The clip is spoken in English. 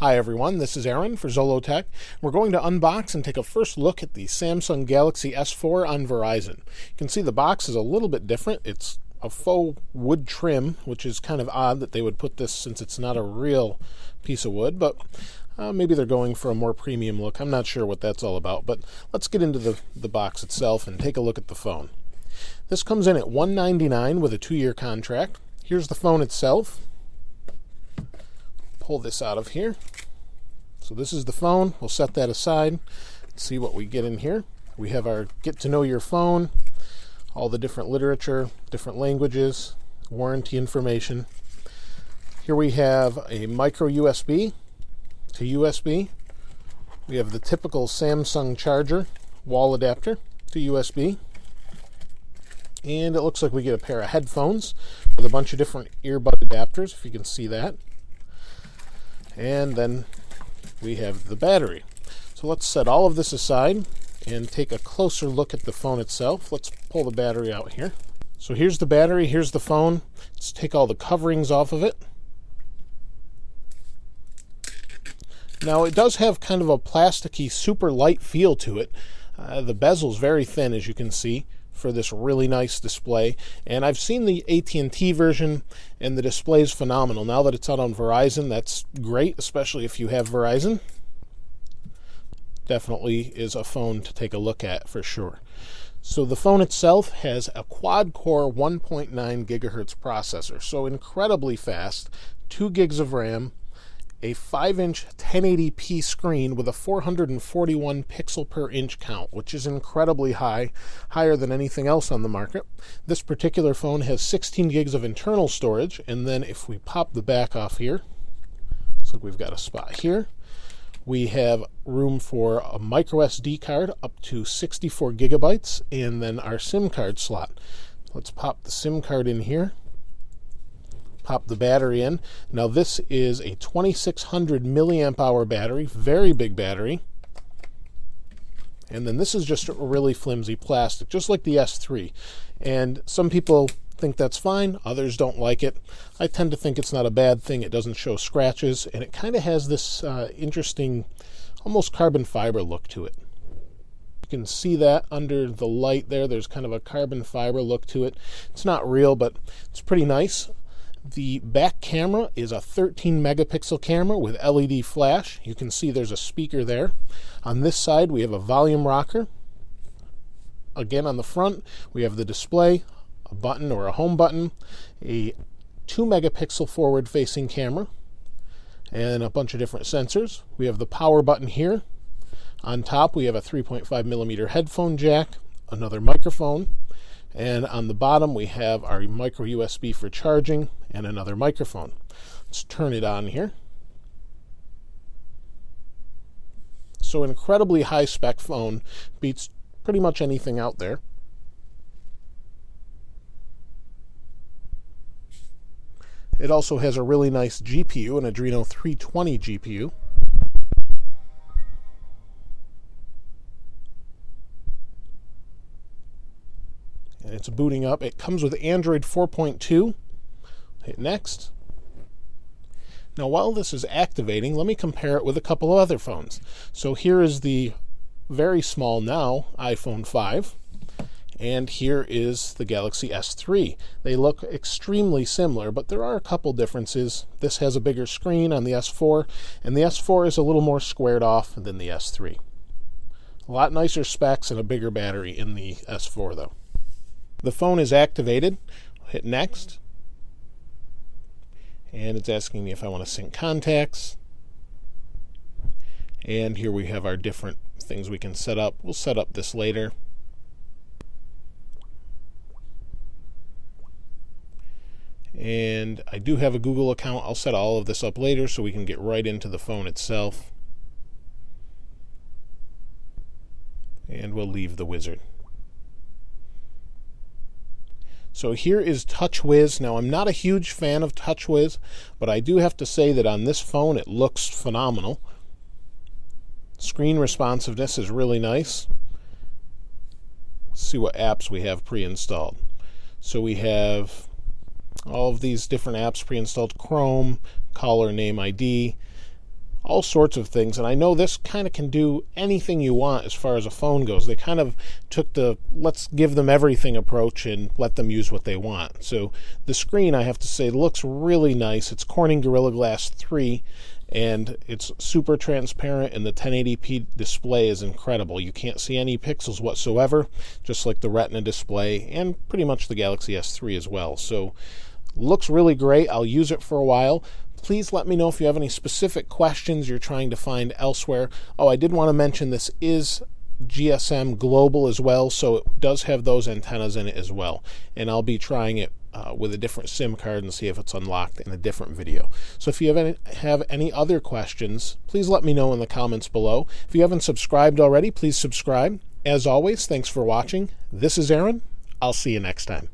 Hi everyone, this is Aaron for Zollotech. We're going to unbox and take a first look at the Samsung Galaxy S4 on Verizon. You can see the box is a little bit different. It's a faux wood trim, which is kind of odd that they would put this since it's not a real piece of wood, but maybe they're going for a more premium look. I'm not sure what that's all about, but let's get into the box itself and take a look at the phone. This comes in at $199 with a 2-year contract. Here's the phone itself. Pull this out of here. So this is the phone. We'll set that aside. See what we get in here. We have our get to know your phone, all the different literature, different languages, warranty information. Here we have a micro USB to USB. We have the typical Samsung charger, wall adapter to USB. And it looks like we get a pair of headphones with a bunch of different earbud adapters, if you can see that. And then we have the battery. So let's set all of this aside and take a closer look at the phone itself. Let's pull the battery out here. So here's the battery, here's the phone. Let's take all the coverings off of it. Now it does have kind of a plasticky, super light feel to it. The bezel's very thin, as you can see, for this really nice display. And I've seen the AT&T version, and the display is phenomenal. Now that it's out on Verizon, that's great, especially if you have Verizon. Definitely is a phone to take a look at for sure. So the phone itself has a quad-core 1.9 gigahertz processor, so incredibly fast, 2 gigs of RAM, a 5-inch 1080p screen with a 441 pixel per inch count, which is incredibly high, higher than anything else on the market. This particular phone has 16 gigs of internal storage, and then if we pop the back off here, looks like we've got a spot here. We have room for a micro SD card up to 64 gigabytes, and then our SIM card slot. Let's pop the SIM card in here. Pop the battery in. Now this is a 2600 milliamp hour battery, very big battery. And then this is just a really flimsy plastic, just like the S3. And some people think that's fine, others don't like it. I tend to think it's not a bad thing. It doesn't show scratches, and it kind of has this interesting, almost carbon fiber look to it. You can see that under the light there. There's kind of a carbon fiber look to it. It's not real, but it's pretty nice. The back camera is a 13 megapixel camera with LED flash. You can see there's a speaker there. On this side, we have a volume rocker. Again, on the front, we have the display, a button or a home button, a 2 megapixel forward-facing camera, and a bunch of different sensors. We have the power button here. On top, we have a 3.5 millimeter headphone jack, another microphone, and on the bottom, we have our micro USB for charging and another microphone. Let's turn it on here. So incredibly high spec phone, beats pretty much anything out there. It also has a really nice GPU, an Adreno 320 GPU. And it's booting up. It comes with Android 4.2. Hit next. Now while this is activating, let me compare it with a couple of other phones. So here is the very small now iPhone 5, and here is the Galaxy S3. They look extremely similar, but there are a couple differences. This has a bigger screen on the S4, and the S4 is a little more squared off than the S3. A lot nicer specs and a bigger battery in the S4 though. The phone is activated. Hit next. And it's asking me if I want to sync contacts. And here we have our different things we can set up. We'll set up this later. And I do have a Google account. I'll set all of this up later so we can get right into the phone itself. And we'll leave the wizard. So here is TouchWiz. Now, I'm not a huge fan of TouchWiz, but I do have to say that on this phone, it looks phenomenal. Screen responsiveness is really nice. Let's see what apps we have pre-installed. So we have all of these different apps pre-installed: Chrome, caller name ID, all sorts of things. And I know this kind of can do anything you want as far as a phone goes. They kind of took the let's give them everything approach and let them use what they want. So the screen, I have to say, looks really nice. It's Corning Gorilla Glass 3, and it's super transparent, and the 1080p display is incredible. You can't see any pixels whatsoever, just like the Retina display and pretty much the Galaxy S3 as well. So looks really great. I'll use it for a while. Please let me know if you have any specific questions you're trying to find elsewhere. Oh, I did want to mention this is GSM Global as well, so it does have those antennas in it as well. And I'll be trying it with a different SIM card and see if it's unlocked in a different video. So if you have any other questions, please let me know in the comments below. If you haven't subscribed already, please subscribe. As always, thanks for watching. This is Aaron. I'll see you next time.